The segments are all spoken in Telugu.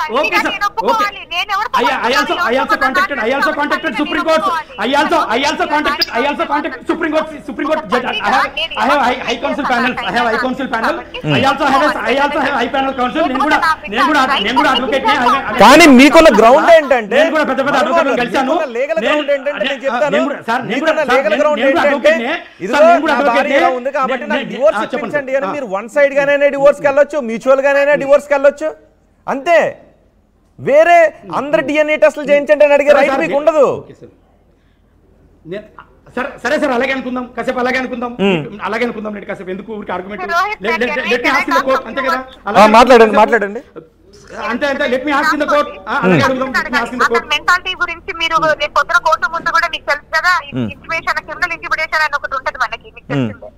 Okay, sir. Okay. I also contacted Supreme Court. I also contacted Supreme Court judge. I have high council panel. I also have high panel council. నేను కూడా అడ్వకేట్ నే. కానీ మీకున్న గ్రౌండ్ ఏంటంటే నేను కూడా పెద్ద అడ్వకేట్లను కలిశాను. లీగల్ గ్రౌండ్ ఏంటంటే నేను చెప్తాను. మీకున్న లీగల్ గ్రౌండ్ ఏంటంటే ఇదిగో నా భార్య ఇలా ఉంది కాబట్టి నాకు డివోర్స్ ఇప్పించండి అని మీరు వన్ సైడ్ గానే డివోర్స్కి వెళ్ళొచ్చు, మ్యూచువల్ గానే డివోర్స్కి వెళ్ళొచ్చు, అంతే. వేరే అందరు డిఎన్ఏ టెస్టులు చేయించండి అని అడిగే రైట్ మీకు ఉండదు. సరే సార్, అలాగే అనుకుందాం, కాసేపు అలాగే అనుకుందాం. నేను కాసేపు ఎందుకు ఊరికి ఆర్గ్యుమెంట్. అంతే కదా, మాట్లాడండి అంతే. Let me ask in the court. అలాగే అడుగుదాం. మెంటాలిటీ గురించి మీరు పొద్దున కోర్టు ముందు కూడా మీకు తెలుసు కదా, ఇంటిమేషన్ క్రిమినల్ ఇంటిమిడేషన్ అని ఒకటి ఉంటది మనకి, మీకు తెలిసిందే.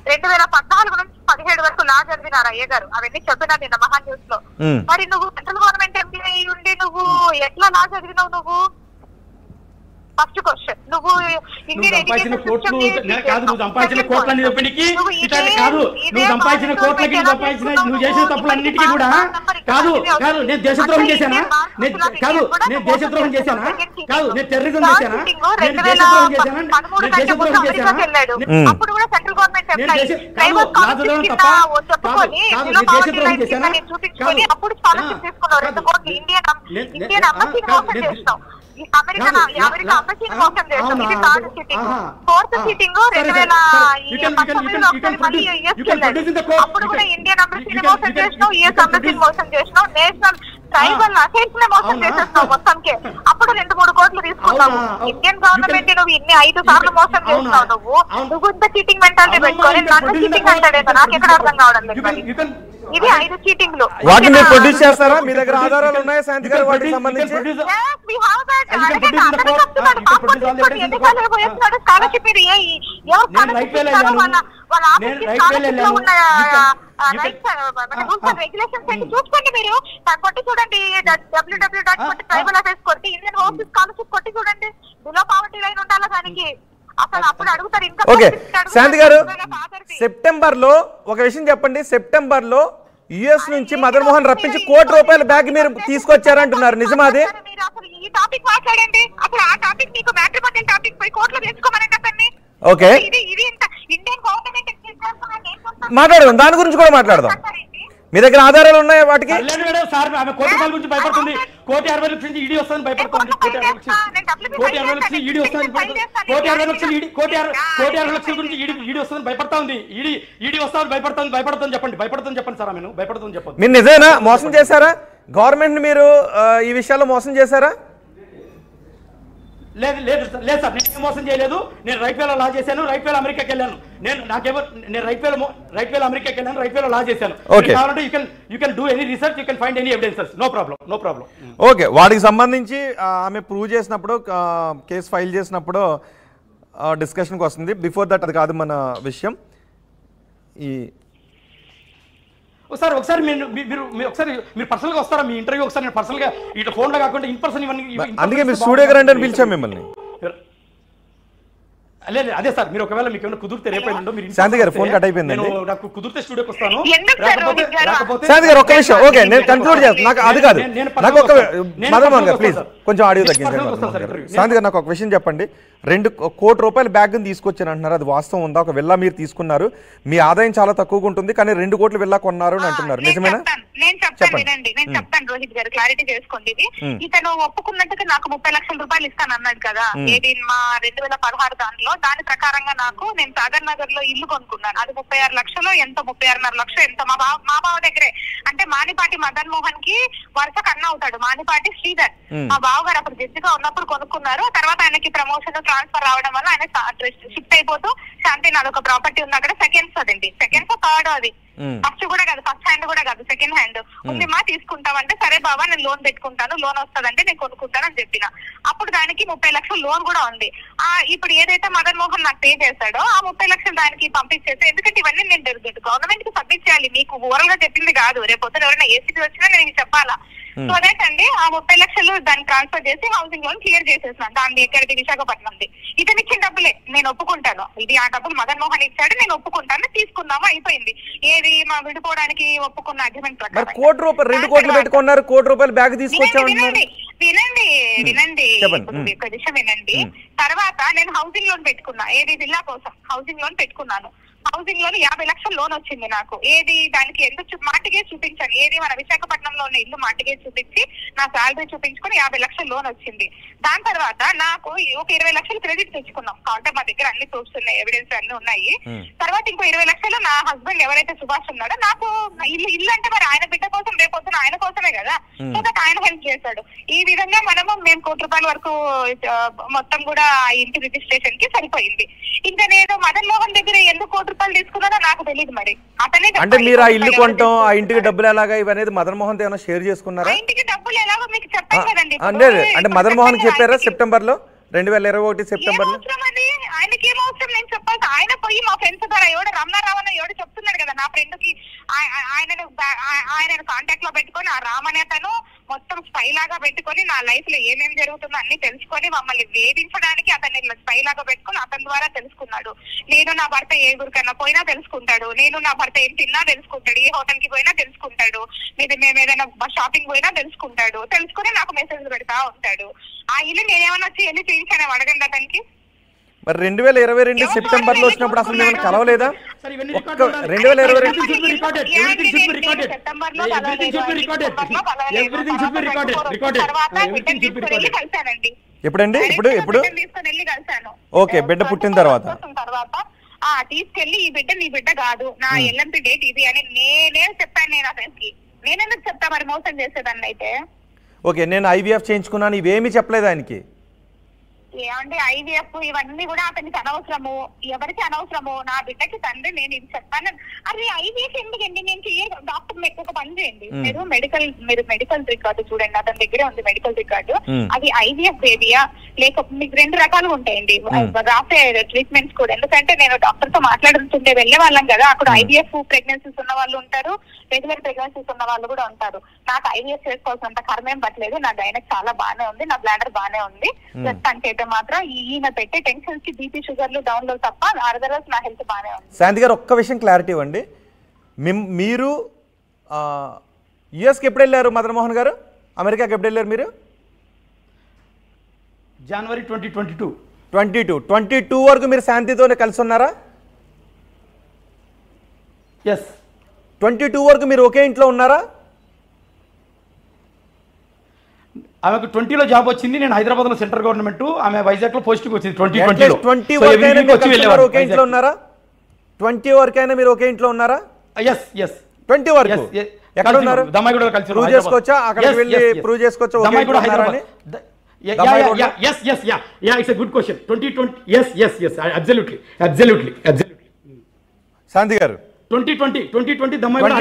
2014 నుంచి 17 వరకు లా చదివినారు అయ్య గారు, అవన్నీ చెప్పినా నిన్న మహా న్యూస్ లో. మరి నువ్వు సెంట్రల్ గవర్నమెంట్ ఎంప్లాయీ ఉండి నువ్వు ఎట్లా లా చదివినావు? నువ్వు ఫస్ట్ క్వశ్చన్, నువ్వు నువ్వు సంపాదించిన కోట్లన్నీ సంపాదించిన కోట్లకి నువ్వు చేసిన తప్పులన్నిటికీ కూడా కాదు. నేను దేశద్రోహం చేశానా? నేను టెర్రరిజం చేశానా? అప్పుడు కూడా సెంట్రల్ గవర్నమెంట్ చూపించుకొని అప్పుడు స్కాలర్షిప్ తీసుకున్నావు 2 కోట్లు. ఇండియన్ అంబసీని మోసం చేస్తావు, అమెరికా అంబసీని మోసం చేస్తావు. ఇది 3rd సిట్టింగ్. 4th సిట్టింగ్ 2019లో మళ్ళీ యుఎస్ వెళ్ళాడు. అప్పుడు కూడా ఇండియన్ అంబసీని మోసం చేసినావు, యుఎస్ అంబసీని మోసం చేసినావు, నేషనల్ ట్రైబల్ అఫైర్స్ నే మోసం చేసేస్తావు మొత్తంకే. అప్పుడు 2-3 కోట్లు తీసుకున్నావు. ఇండియన్ గవర్నమెంట్ నువ్వు ఇన్ని 5 సార్లు మోసం చేస్తున్నావు. నువ్వు ఇంత చీటింగ్ మెంటాలిటీ పెట్టుకొని నన్ను చీటింగ్ అంటాడేమో నాకు ఎక్కడ అర్థం కావడం లేదు. ఇది 5 చీటింగ్లు. వాటిని మీరు ప్రొడ్యూస్ చేస్తారా? మీ దగ్గర ఆధారాలు ఉన్నాయా శాంతి గారు వాటికి సంబంధించి? చూసుకోండి మీరు, కొట్టి చూడండి, www.tribal affairs కొట్టి ఇండియన్ హోమ్స్ స్కాలర్షిప్ కొట్టి చూడండి. బిలో పావర్టీ లైన్ ఉండాలా దానికి. అసలు అప్పుడు అడుగుతారు ఇంకా. ఓకే శాంతి గారు, సెప్టెంబర్ లో ఒక విషయం చెప్పండి. సెప్టెంబర్ లో యుఎస్ నుంచి మదన్ మోహన్ రప్పించి ₹1 కోటి బ్యాగ్ మీరు తీసుకొచ్చారంటున్నారు, నిజమాది? మీరు అసలు ఈ టాపిక్ మాట్లాడండి. అసలు ఆ టాపిక్ మీకు మ్యాట్రిమోనియల్ టాపిక్ పోయి కోర్టులో తెచ్చుకోమని చెప్పండి. ఓకే, ఇది ఇండియన్ గవర్నమెంట్ మాట్లాడదాం, దాని గురించి కూడా మాట్లాడదాం. మీ దగ్గర ఆధారాలు ఉన్నాయా వాటికి? సార్ ఆమె కోటి రూపాయల గురించి భయపడుతుంది. 1,60,00,000 నుంచి ఈడీ వస్తుందని భయపడుతుంది. 1,60,00,000 ఈడీ వస్తుందని 1,60,00,000 గురించి ఈడీ వస్తుందని భయపడతా ఉంది. ఈడీ వస్తామని భయపడుతుంది చెప్పండి సార్. ఆమెను భయపడుతుంది చెప్పండి. మీరు నిజమేనా మోసం చేశారా? గవర్నమెంట్ మీరు ఈ విషయాల్లో మోసం చేశారా? లేదు సార్, నేను మోసం చేయలేదు. నేను రైట్ వేలో లా చేశాను, రైట్ వేలో అమెరికాకి వెళ్ళాను. నేను రైట్ వేలో అమెరికాకి వెళ్ళాను, రైట్ వేలో లా చేశాను. కావాలంటే you can do any research, you can find any evidences. No problem. Okay, వాటికి సంబంధించి ఆమె ప్రూవ్ చేసినప్పుడు, కేసు ఫైల్ చేసినప్పుడు డిస్కషన్కి వస్తుంది. బిఫోర్ దట్ అది కాదు మన విషయం. ఒకసారి మీరు పర్సనల్ గా వస్తారా? మీ ఇంటర్వ్యూ ఒకసారి నేను పర్సనల్ గా ఇట్లా ఫోన్ లో కాకుండా ఇన్ పర్సన్ ఇవన్నీ. అందుకే మీరు స్టూడియోకి రండి అని పిలిచాం మిమ్మల్ని. లేదు అదే సార్, మీరు ఒకవేళ మీకు ఏమైనా కుదిరితే రేపు మీరు శాంతి గారు ఫోన్ కట్ అయిపోయిందండి. నాకు కుదిరితే స్టూడియోకి వస్తాను. శాంతి గారు ఒక్క విషయం, ఓకే నేను కన్క్లూడ్ చేస్తాను. నాకు అది కాదు, నాకు ఒక మదన్ మోహన్ గారు ప్లీజ్ కొంచెం ఆడియో తగ్గించండి. శాంతి గారు నాకు ఒక విషయం చెప్పండి. ₹2 కోట్ల బ్యాగ్ తీసుకొచ్చాను అంటున్నారు, అది వాస్తవం ఉందా? ఒక విల్లా మీరు తీసుకున్నారు, మీ ఆదాయం చాలా తక్కువగా ఉంటుంది, కానీ 2 కోట్ల విల్లా కొన్నారు అని అంటున్నారు, నిజమేనా? నేను చెప్తాను రోహిత్ గారు, క్లారిటీ చేసుకోండి. ఇది ఇతను ఒప్పుకున్నట్టుగా నాకు 30 లక్షల రూపాయలు ఇస్తాను అన్నాడు కదా, ఏది మా 2016 దానిలో. దాని ప్రకారంగా నేను సాగర్ నగర్ లో ఇల్లు కొనుక్కున్నాను. అది 36 లక్షలు ఎంతో, 36.5 లక్షలు ఎంతో మా బావ దగ్గరే. అంటే మానిపాటి మదన్ మోహన్ కి వరుస కన్నా అవుతాడు మానిపాటి శ్రీధర్. మా బావ గారు అప్పుడు జడ్జిగా ఉన్నప్పుడు కొనుక్కున్నారు. తర్వాత ఆయనకి ప్రమోషన్ ట్రాన్స్ఫర్ రావడం వల్ల ఆయన షిఫ్ట్ అయిపోతూ శాంతినాథ్ ఒక ప్రాపర్టీ ఉంది అక్కడ, సెకండ్స్ అదండి, సెకండ్స్ థర్డ్ అది, ఫస్ట్ కూడా కాదు, ఫస్ట్ హ్యాండ్ కూడా కాదు, సెకండ్ హ్యాండ్ ఉంది. మా తీసుకుంటామంటే సరే బాబా నేను లోన్ పెట్టుకుంటాను, లోన్ వస్తుందంటే నేను కొనుక్కుంటాను అని చెప్పిన. అప్పుడు దానికి 30 లక్షలు లోన్ కూడా ఉంది. ఇప్పుడు ఏదైతే మదన్ మోహన్ నాకు పే చేశాడో ఆ 30 లక్షలు దానికి పంపించేస్తే, ఎందుకంటే ఇవన్నీ నేను గవర్నమెంట్ కి సబ్మిట్ చేయాలి, మీకు ఓవరాల్ గా చెప్పింది కాదు. రేపు పొద్దున ఎవరైనా ఏసీపీ వచ్చినా నేను చెప్పాలా. సో అదేంటండి ఆ 30 లక్షలు దాన్ని ట్రాన్స్ఫర్ చేసి హౌసింగ్ లోన్ క్లియర్ చేసేసినాను. దాన్ని ఎక్కడిది విశాఖపట్నంది. ఇతను ఇచ్చిన డబ్బులే నేను ఒప్పుకుంటాను. ఇది ఆ డబ్బులు మదన్ మోహన్ ఇచ్చాడు, నేను ఒప్పుకుంటాను, తీసుకుందాము, అయిపోయింది. ఏది మా విడిపోవడానికి ఒప్పుకున్న అగ్రిమెంట్ ప్రకారం. కోటి రూపాయలు 2 కోట్లు పెట్టుకున్నారు, ₹1 కోటి బ్యాగ్ తీసుకొచ్చామన్నారు. వినండి ఒక విషయం వినండి. తర్వాత నేను హౌసింగ్ లోన్ పెట్టుకున్నా, ఏది విల్లా కోసం హౌసింగ్ లోన్ పెట్టుకున్నాను. హౌసింగ్ లోన్ 50 లక్షల లోన్ వచ్చింది నాకు. ఏది దానికి ఎందుకు మార్టిగేజ్ చూపించాను, ఏది మన విశాఖపట్నంలో ఉన్న ఇల్లు మార్టిగేజ్ చూపించి నా శాలరీ చూపించుకుని 50 లక్షల లోన్ వచ్చింది. దాని తర్వాత నాకు ఒక 20 లక్షలు క్రెడిట్ తెచ్చుకున్నాం. కాబట్టి మా దగ్గర అన్ని ప్రూఫ్స్ ఉన్నాయి, ఎవిడెన్స్ అన్ని ఉన్నాయి. తర్వాత ఇంకో 20 లక్షలు నా హస్బెండ్ ఎవరైతే సుభాష్ ఉన్నాడో నాకు ఇల్లు అంటే మరి ఆయన బిడ్డ కోసం రేపొద్దున ఆయన కోసమే కదా, సో దట్ ఆయన హెల్ప్ చేశాడు. ఈ విధంగా మేము ₹1 కోటి వరకు మొత్తం కూడా ఆ ఇంటి రిజిస్ట్రేషన్ కి సరిపోయింది. ఇంకా నేను మదన్ మోహన్ దగ్గర ఎందుకు ₹1 కోటి తీసుకున్నానో నాకు తెలియదు. మరి అతనే అంటే మీరు ఆ ఇల్లు కొంటాం, ఆ ఇంటికి డబ్బులు ఎలాగా ఇవనేది మదన్ మోహన్ ఏమైనా షేర్ చేసుకున్నారా? ఇంటికి డబ్బులు ఎలాగో మీకు చెప్పాను కదండి. అంటే మదన్ మోహన్ చెప్పారా సెప్టెంబర్ లో 2021 సెప్టెంబర్ లో? ఆయనకి ఏం అవసరం నేను చెప్పాలి. ఆయన పోయి మా ఫ్రెండ్స్ ద్వారా ఎవడు రమణారావు అన్న ఎవడు చెప్తున్నాడు కదా, నా ఫ్రెండ్ కి ఆయనను కాంటాక్ట్ లో పెట్టుకొని ఆ రామనే తను మొత్తం స్పై లాగా పెట్టుకొని నా లైఫ్ లో ఏమేమి జరుగుతుందో అన్ని తెలుసుకొని మమ్మల్ని వేధించడానికి అతన్ని స్పై లాగా పెట్టుకొని అతని ద్వారా తెలుసుకున్నాడు. నేను నా భర్త ఏ గురికన్నా పోయినా తెలుసుకుంటాడు, నేను నా భర్త ఏం తిన్నా తెలుసుకుంటాడు, ఏ హోటల్ కి పోయినా తెలుసుకుంటాడు, మేము ఏదైనా షాపింగ్ పోయినా తెలుసుకుంటాడు, తెలుసుకుని నాకు మెసేజ్ పెడతా ఉంటాడు. ఆ ఇల్లు నేనేమన్నా వచ్చి వెళ్ళి చేయించాను అడగండి అతనికి. మరి 2022 సెప్టెంబర్ లో వచ్చినప్పుడు అసలు మేము కలవలేదా? 2022 సెప్టెంబర్ లో ఎప్పుడండి? ఇప్పుడు తీసుకుని వెళ్ళి కలిసాను. ఓకే, బిడ్డ పుట్టిన తర్వాత తీసుకెళ్లి ఈ బిడ్డ నీ బిడ్డ కాదు, నా ఎల్ఎంపీ డేట్ ఇది అని నేనే చెప్పాను. నేను అతనికి నేనెందుకు చెప్తా మరి మోసం చేసేదాన్ని అయితే. ఓకే, నేను ఐవీఎఫ్ చేయించుకున్నాను, ఇవేమీ చెప్పలేదు ఆయనకి. ఏమంటే ఐవీఎఫ్ ఇవన్నీ కూడా అతనికి అనవసరము, ఎవరికి అనవసరము. నా బిడ్డకి తండ్రి నేను ఇది చెప్పాను. అది ఐవీఎఫ్ ఎందుకండి? నేను డాక్టర్ ఎక్కువ పని చేయండి. మీరు మెడికల్ రికార్డు చూడండి, అతని దగ్గరే ఉంది మెడికల్ రికార్డు. అది ఐవీఎఫ్ బేబీయా లేకపోతే మీకు 2 రకాలుగా ఉంటాయండి రాసే ట్రీట్మెంట్స్ కూడా. ఎందుకంటే నేను డాక్టర్ తో మాట్లాడుతుంటే వెళ్లే వాళ్ళం కదా, అక్కడ ఐవీఎఫ్ ప్రెగ్నెన్సీస్ ఉన్న వాళ్ళు ఉంటారు, రెగ్యులర్ ప్రెగ్నెన్సీస్ ఉన్న వాళ్ళు కూడా ఉంటారు. నాకు ఐవీఎఫ్ చేసుకోవాల్సినంత కర్మేం పట్టలేదు. నా గైనక్ చాలా బానే ఉంది, నా బ్లాడర్ బానే ఉంది. ప్రస్తుతానికి మాత్రం ఈయన పెట్టే టెన్షన్స్ కి బీపీ షుగర్లు డౌన్ లో తప్ప అదర్వైజ్ నా హెల్త్ బానే ఉంది. శాంతి గారు ఒక్క విషయం క్లారిటీ ఇవ్వండి. మీరు యుఎస్కి ఎప్పుడు వెళ్ళారు మదన్ మోహన్ గారు? అమెరికాకి ఎప్పుడు వెళ్ళారు మీరు? జనవరి 2022. 22 వరకు మీరు శాంతితోనే కలిసి ఉన్నారా? ఎస్. 22 వరకు మీరు ఒకే ఇంట్లో ఉన్నారా? ఆమెకు 20లో జాబ్ వచ్చింది, నేను హైదరాబాద్ లో సెంట్రల్ గవర్నమెంట్, ఆమె వైజాగ్ లో పోస్టింగ్ వచ్చింది 2020లో. 20 ఒకే ఇంట్లో ఉన్నారా? 20 వరకైనా మీరు ఒకే ఇంట్లో ఉన్నారా? Yes yes. 20 వరకు ఎక్కడ ఉన్నారు? దమ్మాయిగూడలో కలిసి ప్రూవ్ చేసుకోవచ్చా? అక్కడికి వెళ్ళి ప్రూవ్ చేసుకోవచ్చా ఒకే ఇంట్లో ఉన్నారని? Yes, it's a good question. 2020. Yes. Absolutely. శాంతి గారు 2020 దమ్మాయిగూడ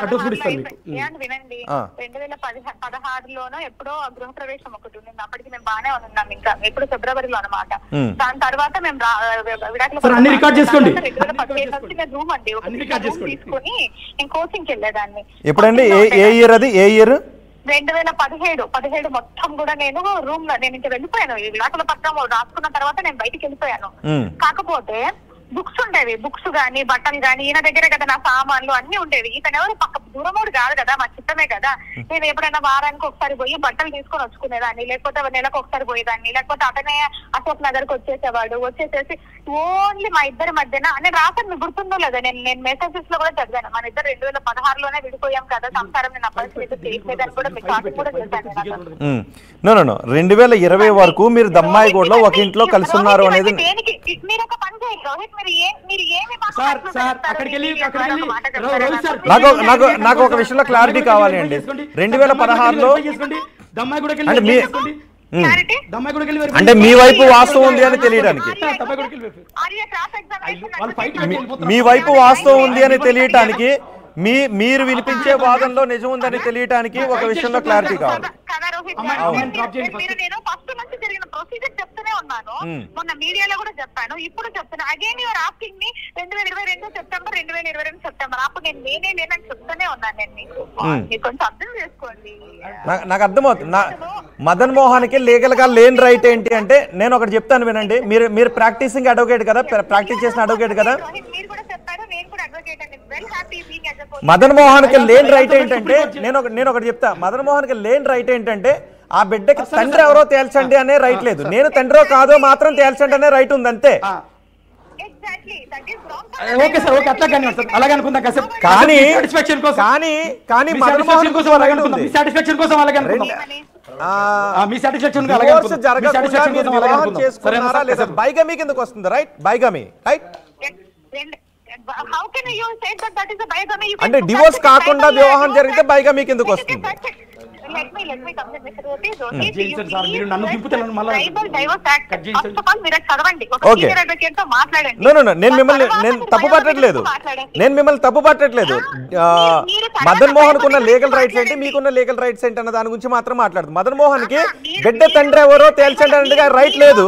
అడ్రస్ కూడా ఇస్తాను మీకు. వినండి, 2016లోనో ఎప్పుడో గృహప్రవేశం ఒకటి ఉంది. అప్పటికి మేము బాగానే ఉన్నాం, ఇంకా ఎప్పుడు ఫిబ్రవరిలో అనమాట. దాని తర్వాత మేము అన్ని రికార్డ్ చేసుకోండి. 2017 రూమ్ అండి తీసుకొని నేను కోచింగ్కి వెళ్ళేదాన్ని. ఎప్పుడండి? ఏ ఇయర్ అది? ఏ ఇయర్? 2017 మొత్తం కూడా నేను రూమ్ లో నేను ఇంకా వెళ్ళిపోయాను. ఈ విడాకుల పత్రం రాసుకున్న తర్వాత నేను బయటికి వెళ్ళిపోయాను. కాకపోతే బుక్స్ ఉండేవి, బుక్స్ గానీ బట్టలు గానీ ఈయన దగ్గరే కదా నా సామాన్లు అన్ని ఉండేవి. ఇతను ఎవరు పక్క దూరమోడు కాదు కదా, మా చిత్తమే కదా. నేను ఎప్పుడైనా వారానికి ఒకసారి పోయి బట్టలు తీసుకొని వచ్చుకునేదాన్ని, లేకపోతే నెలకు ఒకసారి పోయేదాన్ని, లేకపోతే అతనే అశోక్ నగర్ కి వచ్చేసేసి ఓన్లీ మా ఇద్దరి మధ్యన నేను రాసాను. మీకు గుర్తుందో లేదా? నేను మెసేజెస్ లో కూడా చదివాను. మన ఇద్దరు 2016లోనే విడిపోయాం కదా, సంసారం నేను అప్పటి చేయలేదని కూడా మీకు కూడా చేశాను. 2020 వరకు మీరు దమ్మాయిగూడలో ఒక ఇంట్లో కలిసి ఉన్నారు అనేది. మీరు ఒక పని చేయండి రోహిత్, నాకు ఒక విషయంలో క్లారిటీ కావాలి అండి. 2016లో అంటే మీ వైపు వాస్తవం ఉంది అని తెలియడానికి, మీ వైపు వాస్తవం ఉంది అని తెలియటానికి, మీరు వినిపించే వాదనలో నిజం ఉందని తెలియటానికి ఒక విషయంలో క్లారిటీ కావాలి. నేను ఫస్ట్ నుంచి జరిగిన ప్రొసీజర్ చెప్తూనే ఉన్నాను. మొన్న మీడియాలో కూడా చెప్పాను, ఇప్పుడు చెప్తాను. Again your asking me 2022 September 2022 September. అప్పుడు నేనే లేనని చెప్తూనే ఉన్నాను. నేను మీకు కొంచెం అర్థం చేసుకోండి. నాకు అర్థమవుతుంది. మదన్ మోహన్కి లీగల్ గా లేని రైట్ ఏంటి అంటే, నేను ఒకటి చెప్తాను వినండి. మీరు ప్రాక్టీసింగ్ అడ్వకేట్ కదా, ప్రాక్టీస్ చేసిన అడ్వకేట్ కదా. మదన్ మోహన్కి లేని రైట్ ఏంటంటే, నేను ఒకటి చెప్తా. మదన్ మోహన్కి లేని రైట్ ఏంటంటే, ఆ బిడ్డకి తండ్రి ఎవరో తేల్చండి అనే రైట్ లేదు. నేను తండ్రో కాదో మాత్రం తేల్చండి అనే రైట్ ఉంది అంతే. ఓకే సార్, ఓకే, అట్లా కానీ అలాగే అనుకుందాం. కానీ మదన్ మోహన్ కోసం అలాగే అనుకుందాం. మీ సాటిస్ఫాక్షన్ కోసం అలాగే అనుకుందాం. మీ సాటిస్ఫాక్షన్ అలాగే అనుకుందాం. బైగమీ కిందకు వస్తుంది, రైట్? బైగమీ, రైట్? అంటే డివోర్స్ కాకుండా వివాహం జరిగితే బైగమీ కిందకు వస్తుంది. నేను తప్పు పట్టట్లేదు. మదన్ మోహన్ కున్న లీగల్ రైట్స్ ఏంటి, మీకున్న లీగల్ రైట్స్ ఏంటి అన్న దాని గురించి మాత్రం మాట్లాడుతుంది. మదన్ మోహన్ కి బిడ్డ తండ్రి ఎవరో తేల్చండి అన్నట్టుగా రైట్ లేదు.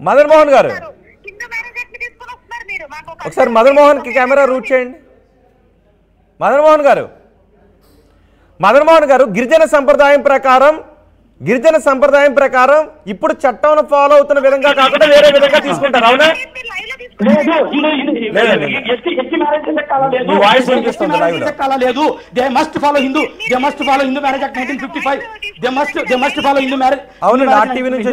మదన్ మోహన్ గారు ఒకసారి మదన్ మోహన్ కి కెమెరా రూట్ చేయండి. మదన్ మోహన్ గారు గిరిజన సంప్రదాయం ప్రకారం ఇప్పుడు చట్టం ఫాలో అవుతున్న విధంగా కాకుండా వేరే విధంగా తీసుకుంటారు, అవునా? అవును, టీవీ నుంచి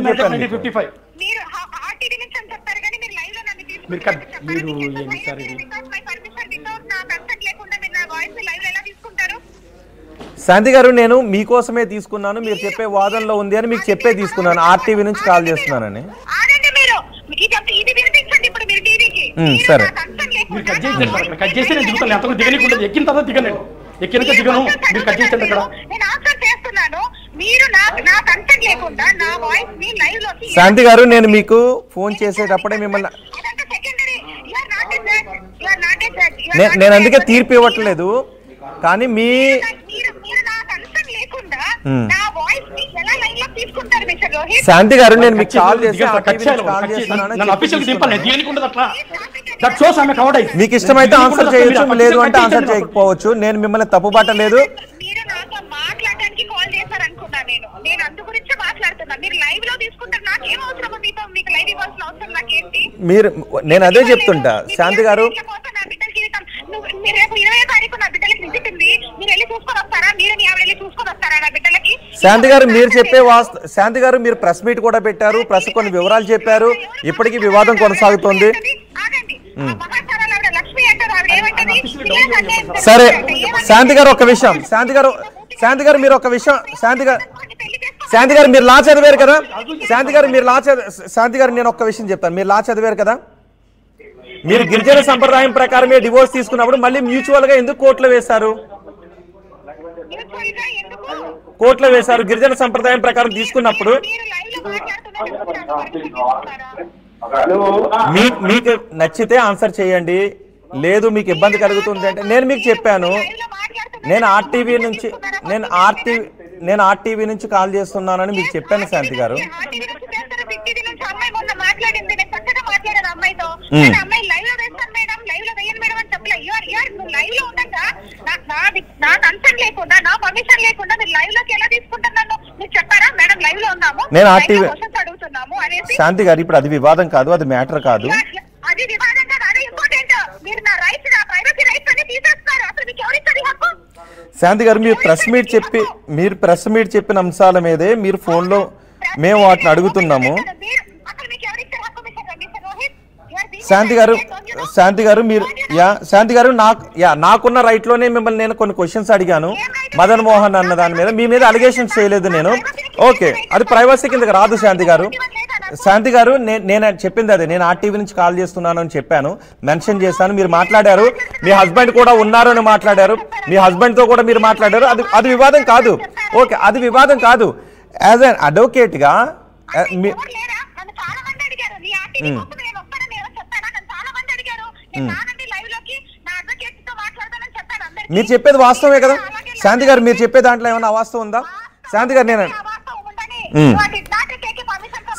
శాంతి గారు, నేను మీకోసమే తీసుకున్నాను, మీరు చెప్పే వాదనలో ఉంది అని మీకు చెప్పే తీసుకున్నాను. ఆర్టీవీ నుంచి కాల్ చేస్తున్నానని. సరే, శాంతి గారు, నేను మీకు ఫోన్ చేసేటప్పుడే మిమ్మల్ని నేను అందుకే తీర్పు ఇవ్వట్లేదు. కానీ మీ శాంతి గారు, నేను మీకు కాల్ మీకు ఇష్టమైతే ఆన్సర్ చేయొచ్చు, లేదు అంటే ఆన్సర్ చేయకపోవచ్చు. నేను మిమ్మల్ని తప్పుపట్టలేదు. మీరు నేను అదే చెప్తుంటా శాంతి గారు. శాంతి గారు, మీరు చెప్పే శాంతి గారు, మీరు ప్రెస్ మీట్ కూడా పెట్టారు, ప్రెస్ కొన్ని వివరాలు చెప్పారు. ఇప్పటికీ వివాదం కొనసాగుతోంది. సరే శాంతి గారు, ఒక విషయం. శాంతి గారు మీరు ఒక విషయం. శాంతి గారు మీరు లా చదివారు కదా. శాంతి గారు నేను ఒక్క విషయం చెప్తాను. మీరు లా చదివారు కదా. మీరు గిరిజన సంప్రదాయం ప్రకారమే డివోర్స్ తీసుకున్నప్పుడు మళ్ళీ మ్యూచువల్ గా ఎందుకు కోర్టులో వేశారు? గిరిజన సంప్రదాయం ప్రకారం తీసుకున్నప్పుడు మీకు నచ్చితే ఆన్సర్ చేయండి, లేదు మీకు ఇబ్బంది కలుగుతుంది అంటే నేను మీకు చెప్పాను. నేను ఆర్టీవీ నుంచి కాల్ చేస్తున్నానని మీకు చెప్పాను శాంతి గారు. నేను ఆర్టీవీ శాంతి గారు, ఇప్పుడు అది వివాదం కాదు, అది మ్యాటర్ కాదు. శాంతి గారు, మీరు ప్రెస్ మీట్ చెప్పిన అంశాల మీదే మీరు ఫోన్లో మేము వాటిని అడుగుతున్నాము. శాంతి గారు నాకున్న రైట్ లోనే మిమ్మల్ని నేను కొన్ని క్వశ్చన్స్ అడిగాను. మదన్ మోహన్ అన్న దాని మీద మీ మీద అలిగేషన్స్ చేయలేదు నేను. ఓకే, అది ప్రైవసీ కిందకి రాదు శాంతి గారు. నేను చెప్పింది అదే. నేను ఆర్టీవీ నుంచి కాల్ చేస్తున్నాను అని చెప్పాను, మెన్షన్ చేశాను. మీరు మాట్లాడారు, మీ హస్బెండ్ కూడా ఉన్నారు అని మాట్లాడారు, మీ హస్బెండ్ తో కూడా మీరు మాట్లాడారు. అది వివాదం కాదు. ఓకే, అది వివాదం కాదు. యాజ్ అన్ అడ్వకేట్ గా మీరు చెప్పేది వాస్తవమే కదా. శాంతి గారు మీరు చెప్పే దాంట్లో ఏమైనా అవాస్తవం ఉందా? శాంతి గారు నేను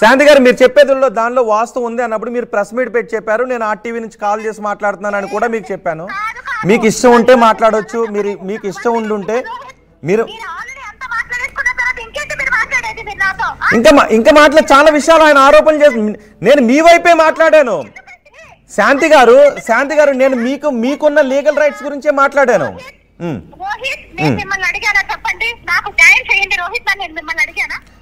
శాంతి గారు మీరు చెప్పేదిలో దానిలో వాస్తవం ఉంది అన్నప్పుడు మీరు ప్రెస్ మీట్ పెట్టి చెప్పారు, నేను ఆర్టీవీ నుంచి కాల్ చేసి మాట్లాడుతున్నానని కూడా మీకు చెప్పాను. మీకు ఇష్టం ఉంటే మాట్లాడవచ్చు, మీకు ఇష్టం ఉండుంటే మీరు ఇంకా మాట్లా చాలా విషయాలు ఆయన ఆరోపణలు చేసి నేను మీ వైపే మాట్లాడాను. శాంతి గారు నేను మీకున్న లీగల్ రైట్స్ గురించే మాట్లాడాను.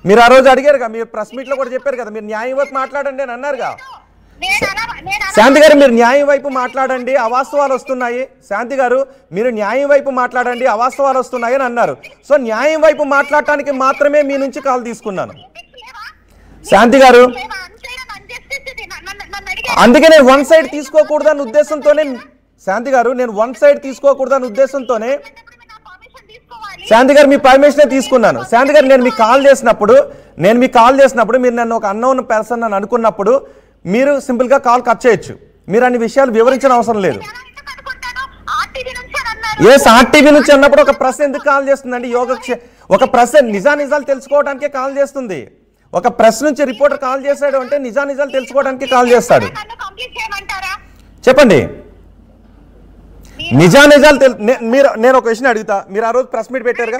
మీరు ఆ రోజు అడిగారుగా, మీరు ప్రెస్ మీట్ లో కూడా చెప్పారు కదా, మీరు న్యాయం వైపు మాట్లాడండి అని అన్నారుగా. శాంతి గారు మీరు న్యాయం వైపు మాట్లాడండి, అవాస్తవాలు వస్తున్నాయి. శాంతి గారు మీరు న్యాయం వైపు మాట్లాడండి, అవాస్తవాలు వస్తున్నాయి అని అన్నారు. సో న్యాయం వైపు మాట్లాడటానికి మాత్రమే మీ నుంచి కాల్ తీసుకున్నాను. శాంతి గారు అందుకే నేను వన్ సైడ్ తీసుకోకూడదన్న ఉద్దేశంతోనే, శాంతి గారు నేను వన్ సైడ్ తీసుకోకూడదన్న ఉద్దేశంతోనే శాంతి గారు మీ పర్మిషనే తీసుకున్నాను. శాంతి గారు నేను మీకు కాల్ చేసినప్పుడు మీరు నన్ను ఒక అన్నోన్ పర్సన్ అని అనుకున్నప్పుడు మీరు సింపుల్ గా కాల్ కట్ చేయొచ్చు. మీరు అన్ని విషయాలు వివరించిన అవసరం లేదు. ఆర్టీవీ నుంచి అన్నప్పుడు ఒక ప్రెస్ ఎందుకు కాల్ చేస్తుందండి? ఒక ప్రెస్ నిజాలు తెలుసుకోవడానికే కాల్ చేస్తుంది. ఒక ప్రెస్ నుంచి రిపోర్టర్ కాల్ చేశాడు అంటే నిజాలు తెలుసుకోవడానికి కాల్ చేస్తాడు. చెప్పండి నిజాలు నేను ఒక విషయం అడుగుతా. మీరు ఆ రోజు ప్రెస్ మీట్ పెట్టారుగా,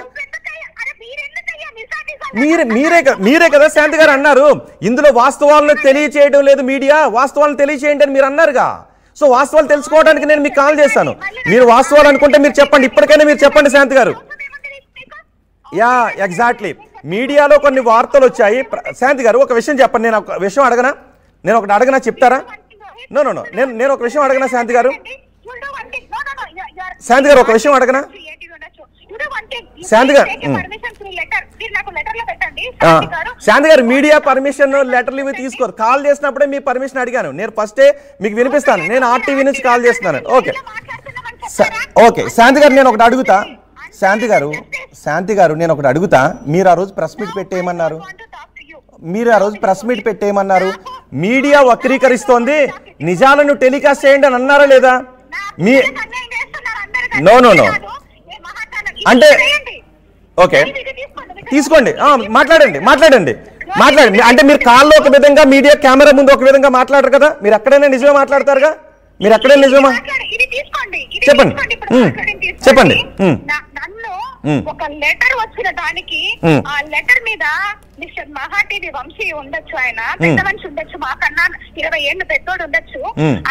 మీరే కదా శాంతి గారు అన్నారు, ఇందులో వాస్తవాలను తెలియచేయడం లేదు మీడియా, వాస్తవాలను తెలియచేయండి అని మీరు అన్నారుగా. సో వాస్తవాలు తెలుసుకోవడానికి నేను మీకు కాల్ చేశాను. మీరు వాస్తవాలు అనుకుంటే మీరు చెప్పండి, ఇప్పటికైనా మీరు చెప్పండి శాంతి గారు. యా ఎగ్జాక్ట్లీ మీడియాలో కొన్ని వార్తలు వచ్చాయి. శాంతి గారు ఒక విషయం చెప్పండి, నేను ఒక విషయం అడగనా? నేను ఒకటి అడగనా చెప్తారా? నో నేను ఒక విషయం అడగనా శాంతి గారు? శాంతి గారు ఒక విషయం అడగనా? శాంతి గారు శాంతి గారు మీడియా పర్మిషన్ లెటర్లు ఇవి తీసుకోరు. కాల్ చేసినప్పుడే మీ పర్మిషన్ అడిగాను. నేను ఫస్టే మీకు వినిపిస్తాను, నేను ఆర్టీవీ నుంచి కాల్ చేస్తున్నాను. ఓకే శాంతి గారు నేను ఒకటి అడుగుతా. శాంతి గారు నేను ఒకటి అడుగుతా. మీరు ఆ రోజు ప్రెస్ మీట్ పెట్టేయమన్నారు. మీడియా వక్రీకరిస్తోంది, నిజాలను టెలికాస్ట్ చేయండి అని అన్నారా లేదా? నో అంటే ఓకే తీసుకోండి, మాట్లాడండి. అంటే మీరు కాల్లో ఒక విధంగా, మీడియా కెమెరా ముందు ఒక విధంగా మాట్లాడరు కదా. మీరు ఎక్కడైనా నిజమే మాట్లాడతారుగా. మీరు ఎక్కడైనా నిజమా చెప్పండి. ఒక లెటర్ వచ్చిన దానికి ఆ లెటర్ మీద మిస్టర్ మహాటీవీ వంశీ ఉండొచ్చు, ఆయన పెద్ద మనిషి ఉండొచ్చు, మాకన్నా 20 ఏళ్ళు పెద్దోడు ఉండొచ్చు.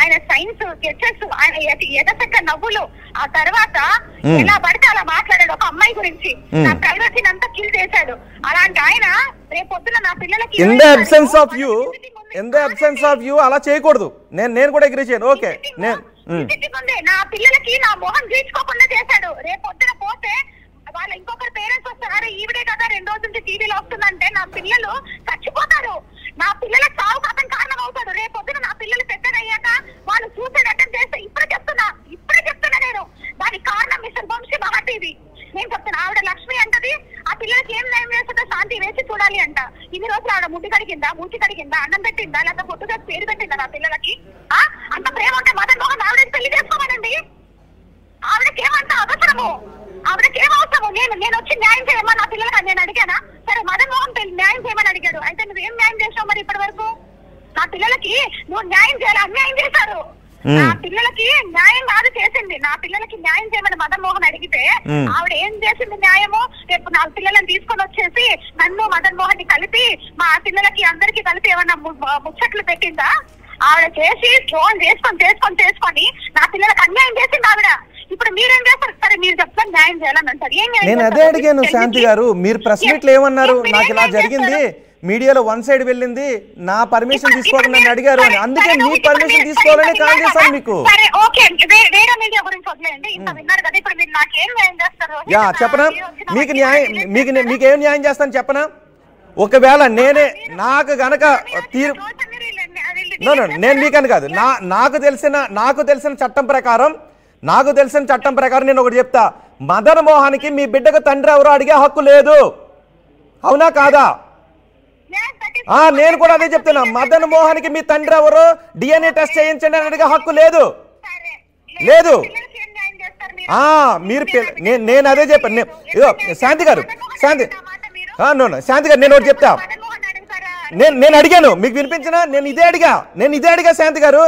ఆయన సైన్స్ స్కెచెస్, ఆయన ఎదసక్క నవ్వులు, ఆ తర్వాత ఎలా పడితే అలా మాట్లాడాడు ఒక అమ్మాయి గురించి, నా ప్రైవసీని అంతా కిల్ చేశాడు. అలాంటి ఆయన రేపొద్దున నా పిల్లలకి in the absence of you అలా చేయకూడదు. నేను కూడా అగ్రీ చేయను. ఓకే నా పిల్లలకి నా మొహం తీర్చుకోకుండా చేశాడు. రేపొద్దున పోతే వాళ్ళ ఇంకొకరు పేరెంట్స్ వస్తారు, ఈవిడే కదా 2 రోజుల నుంచి టీవీలో వస్తుందంటే నా పిల్లలు చచ్చిపోతారు. నా పిల్లల చావు అతను కారణం అవుతాడు. రేపొద్దున నా పిల్లలు పెద్దదయ్యాక వాళ్ళు సూసైడ్ అటెంప్ట్ చేస్తే ఇప్పుడే చెప్తున్నా నేను, దానికి కారణం మిస్టర్ వంశీ మహాటీవీ. నేను చెప్తున్నా, ఆవిడ లక్ష్మి అంటది ఆ పిల్లలకి ఏం నయం చేస్తుందో శాంతి వేసి చూడాలి అంట. ఇన్ని రోజులు ఆవిడ మూతి కడిగిందా, అన్నం పెట్టిందా, లేకపోతే పొట్టుగా పేరు పెట్టిందా నా పిల్లలకి? అంత ప్రేమ ఉంటే మదన్ మోహన్ ఆవిడకి పెళ్లి చేసుకోమనండి. ఆవిడకేమంత అవసరము, నేను వచ్చి న్యాయం చేయమా నా పిల్లలకి నేను అడిగానా? సరే మదన్ మోహన్ న్యాయం చేయమని అడిగాడు, అయితే నువ్వేం న్యాయం చేసావు మరి ఇప్పటి వరకు? నా పిల్లలకి నువ్వు న్యాయం చేయాలి, అన్యాయం చేశారు. నా పిల్లలకి న్యాయం కాదు చేసింది, నా పిల్లలకి న్యాయం చేయమని మదన్ మోహన్ అడిగితే ఆవిడ ఏం చేసింది న్యాయము? రేపు నా పిల్లలను తీసుకొని వచ్చేసి నన్ను మదన్ మోహన్ ని కలిపి మా పిల్లలకి అందరికి కలిపి ఏమన్నా ముచ్చట్లు పెట్టిందా? ఆవిడ చేసి ఫోన్ చేసుకొని నా పిల్లలకు అన్యాయం చేసింది ఆవిడ. ఇప్పుడు మీరేం చేస్తారు? సరే మీరు చెప్తాను న్యాయం చేయాలని అంటారు. నేను అదే అడిగాను శాంతి గారు, మీరు ప్రెస్ మీట్లు ఏమన్నారు? నాకు ఇలా జరిగింది, మీడియాలో వన్ సైడ్ వెళ్ళింది, నా పర్మిషన్ తీసుకోవాలని నన్ను అడిగారు అని. అందుకే మీ పర్మిషన్ తీసుకోవాలని కాల్ చేశాను మీకు. చెప్పనా మీకేం న్యాయం చేస్తాను చెప్పనా? ఒకవేళ నేనే నాకు గనక నేను మీకని కాదు, నాకు తెలిసిన చట్టం ప్రకారం నేను ఒకటి చెప్తా, మదన్ మోహన్కి మీ బిడ్డకు తండ్రి ఎవరో అడిగే హక్కు లేదు. అవునా కాదా? నేను కూడా అదే చెప్తున్నా, మదన్ మోహన్కి మీ తండ్రి ఎవరో DNA టెస్ట్ చేయించండి అని అడిగే హక్కు లేదు. మీరు నేను అదే చెప్పాను. ఇదో శాంతి గారు, శాంతి గారు, నేను ఒకటి చెప్తా. నేను అడిగాను, మీకు వినిపించినా? నేను ఇదే అడిగా శాంతి గారు.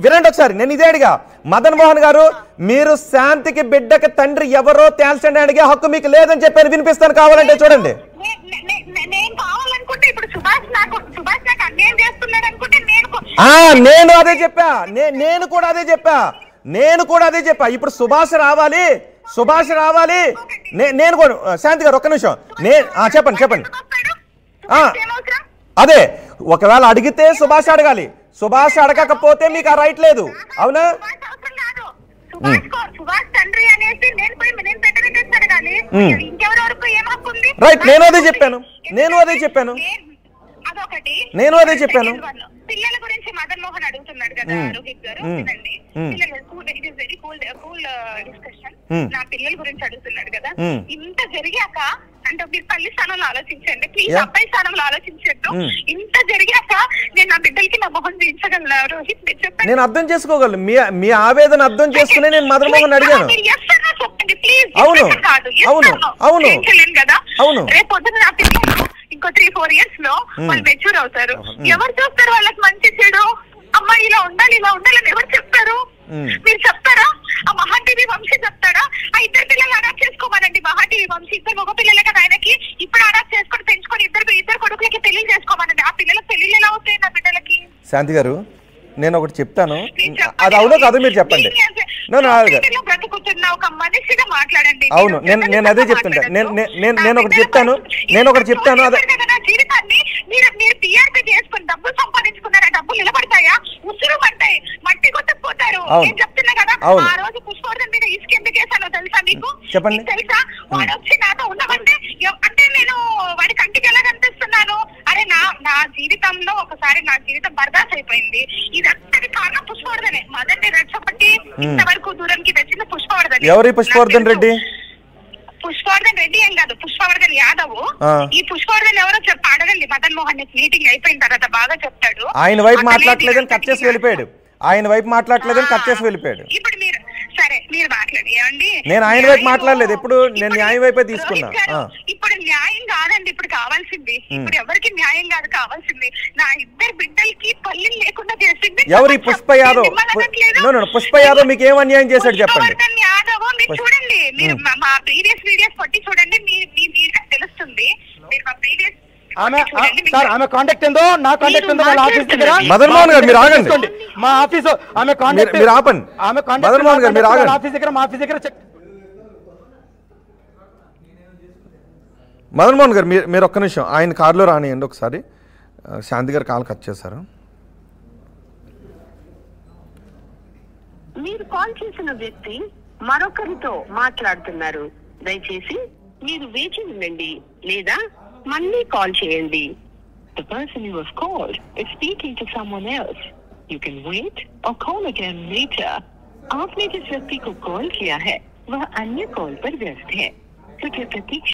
వినండి ఒకసారి, నేను ఇదే అడిగా. మదన్ మోహన్ గారు, మీరు శాంతికి బిడ్డకి తండ్రి ఎవరో తేల్చండి అడిగే హక్కు మీకు లేదని చెప్పారు. వినిపిస్తాను, కావాలంటే చూడండి. నేను అదే చెప్పా, నేను కూడా అదే చెప్పా. ఇప్పుడు సుభాష్ రావాలి. నేను కూడా శాంతి గారు ఒక్క నిమిషం, చెప్పండి. అదే, ఒకవేళ అడిగితే సుభాష్ అడగాలి, సుభాష్ అడగకపోతే మీకు ఆ రైట్ లేదు, అవునా? రైట్, నేను అదే చెప్పాను. పిల్లల గురించి మదన్ మోహన్ అడుగుతున్నాడు కదా రోహిత్ గారు, వెరీ కూల్ డిస్కషన్. నా పిల్లల గురించి అడుగుతున్నాడు కదా. ఇంత జరిగాక అంటే మీరు తల్లి స్థానంలో ఆలోచించండి ప్లీజ్, అబ్బాయి స్థానంలో ఆలోచించండి. ఇంత జరిగాక నేను నా బిడ్డలకి నా మొహం చూపించగలను రోహిత్? మీరు చెప్పండి. నేను అర్థం చేసుకోగలను, మీ ఆవేదన అర్థం చేసుకునే నేను మదన్ మోహన్ అడిగాను. చెప్పండి ప్లీజ్. అవును కదా, రేపు పొద్దున నా పిల్లలు ఇంకో 3-4 years లో వాళ్ళు మెచ్యూర్ అవుతారు. ఎవరు చూస్తారు వాళ్ళకి మంచి చెడు? అమ్మా ఇలా ఉండాలి అని ఎవరు చెప్తారు? మీరు చెప్తారా? ఆ మహా టీవీ వంశీ చెప్తాడా? ఆ ఇద్దరు పిల్లలు అడాప్ట్ చేసుకోమనండి. మహా టీవీ వంశీ ఇద్దరు మగ పిల్లలే కదా ఆయనకి, ఇప్పుడు అడాప్ట్ చేసుకొని పెంచుకొని ఇద్దరు కొడుకులకి పెళ్లి చేసుకోమనండి. ఆ పిల్లలకు పెళ్లిళ్ళు ఎలా అవుతాయి నా బిడ్డలకి? శాంతి గారు, నేను ఒకటి చెప్తాను, అది అవునో కాదు మీరు చెప్పండి. బ్రతుకుతున్న ఒక మనిషిగా మాట్లాడండి. అవును, నేను అదే చెప్తుంటా. నేను ఒకటి చెప్తాను. అదే జీవితాన్ని మీరు టీఆర్పీ చేసుకుని డబ్బులు సంపాదించుకున్నారా? డబ్బులు నిలబడతాయా? ఉసురు పడతాయి, మట్టి కొట్టకపోతారు. నేను చెప్తున్నా కదా, ఆ రోజు పుష్పవర్ధన్ మీద ఇసుక ఎందుకు వేసానో తెలుసా మీకు? చెప్పండి. తెలుసా? వాడు వచ్చి నాతో ఉండమంటే అంటే నేను వాడి కంటికి ఎలా కనిపిస్తున్నాను? అరే నా జీవితంలో ఒకసారి నా జీవితం బర్దాస్ అయిపోయింది. ఇదంతటి కారణం పుష్పవర్ధనే. మదన్ని రెచ్చగొట్టి ఇంతవరకు దూరంకి తెచ్చింది పుష్పవర్ధన్. ఎవరి పుష్పవర్ధన్ రెడ్డి? పుష్పవర్ధన్ రెడ్డి ఏం కాదు, పుష్పవర్ధన్ యాదవ్. ఈ పుష్పవర్ధన్ ఎవరో అడగండి మదన్ మోహన్ మీటింగ్ అయిపోయిన తర్వాత బాగా చెప్తాడు. ఆయన వైపు మాట్లాడలేదని కట్ చేసి వెళ్ళిపోయాడు. ఇప్పుడు మీరు మాట్లాడేయండి. నేను ఆయన వైపు మాట్లాడలేదు, ఎప్పుడు నేను న్యాయం వైపే తీసుకున్నా. ఇప్పుడు న్యాయం కాదండి ఇప్పుడు కావాల్సింది. ఇప్పుడు ఎవరికి న్యాయం కాదు కావాల్సింది, నా ఇద్దరు బిడ్డలకి పల్లీలు లేకుండా చేసింది ఎవరి? పుష్ప యాదవ్. పుష్ప యాదవ్ మీకు ఏం అన్యాయం చేశాడు చెప్పండి? యాదవ్ మీరు చూడండి, మీరు మా ప్రీవియస్ వీడియోస్ కొట్టి చూడండి, మీకు తెలుస్తుంది. మీరు మా ప్రీవియస్ ఆమె కాంటాక్ట్ ఏందో, నా కాంటాక్ట్ ఏందో వాళ్ళ ఆఫీస్ దగ్గర. మదన్ మోహన్ గారు మీరు ఆగండి, మా ఆఫీస్ ఆమె కాంటాక్ట్ మీరు ఆపండి. ఆమె కాంటాక్ట్ మదన్ మోహన్ గారు మీరు ఆగండి. ఆఫీస్ దగ్గర మా ఆఫీస్ దగ్గర మదన్ మోహన్ గారు మీరు ఒక్క నిమిషం ఆయన కారులో రానియండి ఒకసారి. శాంతి గారు కాల్ కట్ చేశారు. మీరు కాల్ చేసిన వ్యక్తి మరొకరితో మాట్లాడుతున్నారు, దయచేసి మీరు వేచి ఉండండి లేదా మళ్ళీ కాల్ చేయండి. The person you have called is speaking to someone else. You can wait or call again later. आपने जिस व्यक्ति को कॉल किया है वह अन्य कॉल पर व्यस्त है, कृपया प्रतीक्षा